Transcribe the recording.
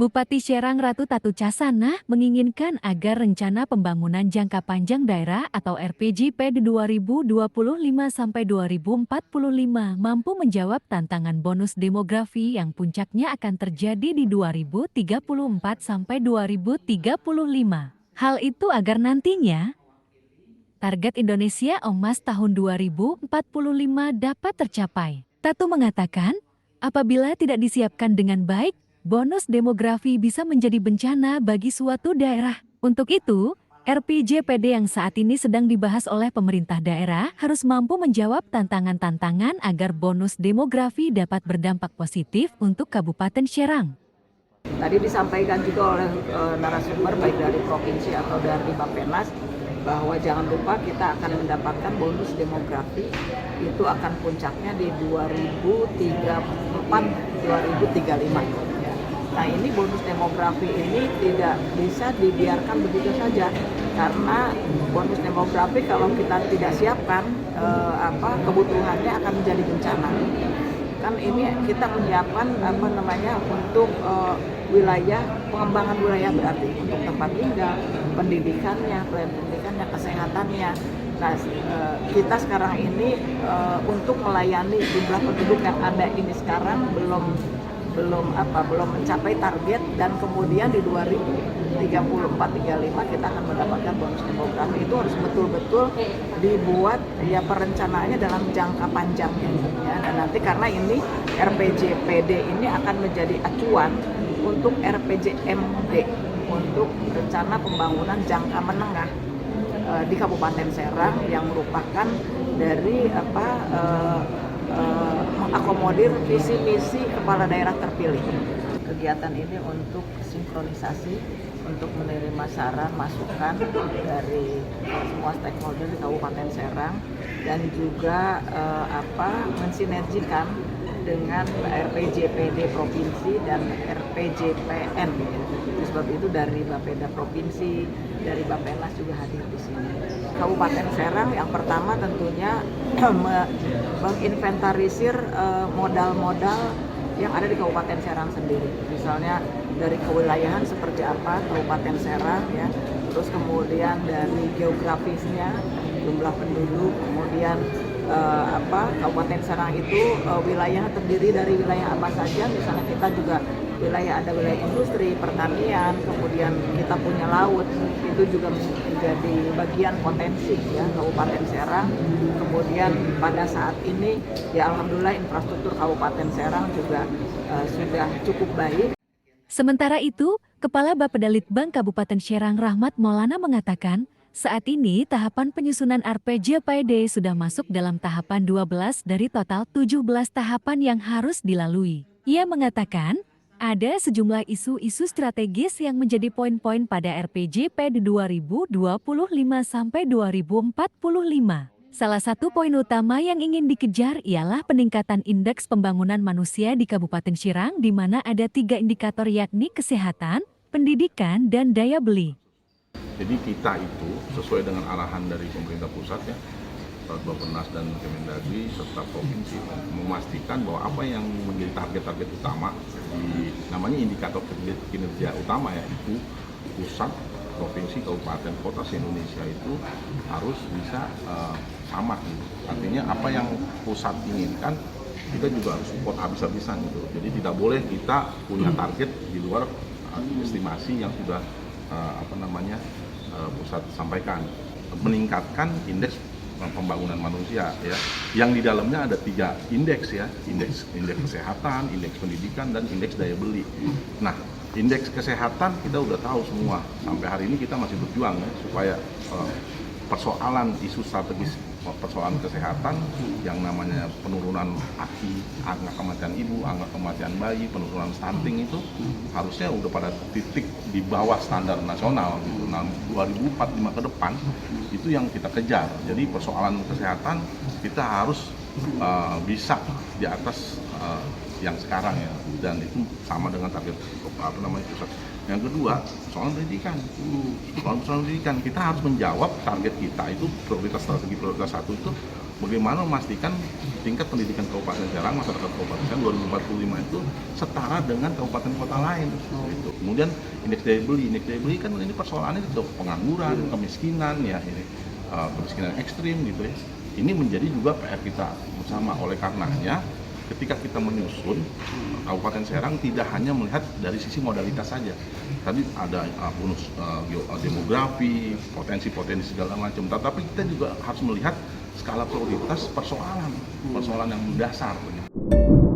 Bupati Serang Ratu Tatu Casana menginginkan agar rencana pembangunan jangka panjang daerah atau RPJPD 2025-2045 mampu menjawab tantangan bonus demografi yang puncaknya akan terjadi di 2034-2035. Hal itu agar nantinya target Indonesia Emas tahun 2045 dapat tercapai. Tatu mengatakan, apabila tidak disiapkan dengan baik, bonus demografi bisa menjadi bencana bagi suatu daerah. Untuk itu, RPJPD yang saat ini sedang dibahas oleh pemerintah daerah harus mampu menjawab tantangan-tantangan agar bonus demografi dapat berdampak positif untuk Kabupaten Serang. Tadi disampaikan juga oleh narasumber baik dari provinsi atau dari Bappenas bahwa jangan lupa kita akan mendapatkan bonus demografi itu akan puncaknya di 2034-2035. Nah ini bonus demografi ini tidak bisa dibiarkan begitu saja karena bonus demografi kalau kita tidak siapkan kebutuhannya akan menjadi bencana. Kan ini kita menyiapkan untuk wilayah pengembangan wilayah berarti untuk tempat tinggal, pendidikannya, pelayanan pendidikannya, kesehatannya. Nah, kita sekarang ini untuk melayani jumlah penduduk yang ada ini sekarang belum mencapai target dan kemudian di 2034-35 kita akan mendapatkan bonus demografi. Itu harus betul-betul dibuat ya perencanaannya dalam jangka panjangnya ya. Dan nanti karena ini RPJPD ini akan menjadi acuan untuk RPJMD untuk rencana pembangunan jangka menengah di Kabupaten Serang yang merupakan dari mengakomodir visi misi kepala daerah terpilih. Kegiatan ini untuk sinkronisasi, untuk menerima saran masukan dari semua stakeholder di Kabupaten Serang dan juga mensinergikan dengan RPJPD provinsi dan RPJPN. Sebab itu dari Bapeda provinsi, dari Bappenas juga hadir di sini. Kabupaten Serang yang pertama tentunya menginventarisir modal-modal yang ada di Kabupaten Serang sendiri. Misalnya dari kewilayahan seperti apa Kabupaten Serang ya, terus kemudian dari geografisnya, jumlah penduduk, kemudian Kabupaten Serang itu wilayah terdiri dari wilayah apa saja. Misalnya kita juga ada wilayah industri, pertanian, kemudian kita punya laut, itu juga menjadi bagian potensi ya Kabupaten Serang. Kemudian pada saat ini ya alhamdulillah infrastruktur Kabupaten Serang juga sudah cukup baik. Sementara itu, Kepala Bapeda Litbang Kabupaten Serang Rahmat Maulana mengatakan, saat ini tahapan penyusunan RPJPD sudah masuk dalam tahapan 12 dari total 17 tahapan yang harus dilalui. Ia mengatakan, ada sejumlah isu-isu strategis yang menjadi poin-poin pada RPJPD 2025-2045. Salah satu poin utama yang ingin dikejar ialah peningkatan indeks pembangunan manusia di Kabupaten Serang di mana ada 3 indikator yakni kesehatan, pendidikan, dan daya beli. Jadi kita itu sesuai dengan arahan dari pemerintah pusat ya, Bappenas dan Kemendagri serta provinsi memastikan bahwa apa yang menjadi target-target utama di namanya indikator kinerja utama ya itu pusat, provinsi, kabupaten, kota se-Indonesia itu harus bisa sama gitu. Artinya apa yang pusat inginkan kita juga harus support habis-habisan gitu. Jadi tidak boleh kita punya target di luar estimasi yang sudah pusat sampaikan. Meningkatkan indeks pembangunan manusia ya, yang di dalamnya ada 3 indeks ya, indeks kesehatan, indeks pendidikan, dan indeks daya beli. Nah, indeks kesehatan kita udah tahu semua, sampai hari ini kita masih berjuang ya, supaya persoalan isu strategis persoalan kesehatan yang namanya penurunan angka kematian ibu, angka kematian bayi, penurunan stunting itu harusnya udah pada titik di bawah standar nasional gitu. Nah, 2045 ke depan itu yang kita kejar. Jadi persoalan kesehatan kita harus bisa di atas yang sekarang ya, dan itu sama dengan target pusat. Yang kedua, soal pendidikan. Soal pendidikan kita harus menjawab target kita itu prioritas strategi prioritas 1 itu bagaimana memastikan tingkat pendidikan Kabupaten Serang, masyarakat Kabupaten Serang 2045 itu setara dengan kabupaten kota lain. Gitu. Kemudian indeks daya beli kan ini persoalannya itu pengangguran, kemiskinan ya ini kemiskinan ekstrim gitu ya. Ini menjadi juga PR kita bersama. Oleh karenanya ketika kita menyusun Kabupaten Serang tidak hanya melihat dari sisi modalitas saja. Tadi ada bonus demografi, potensi-potensi segala macam. Tetapi kita juga harus melihat skala prioritas persoalan yang mendasar. Begitu.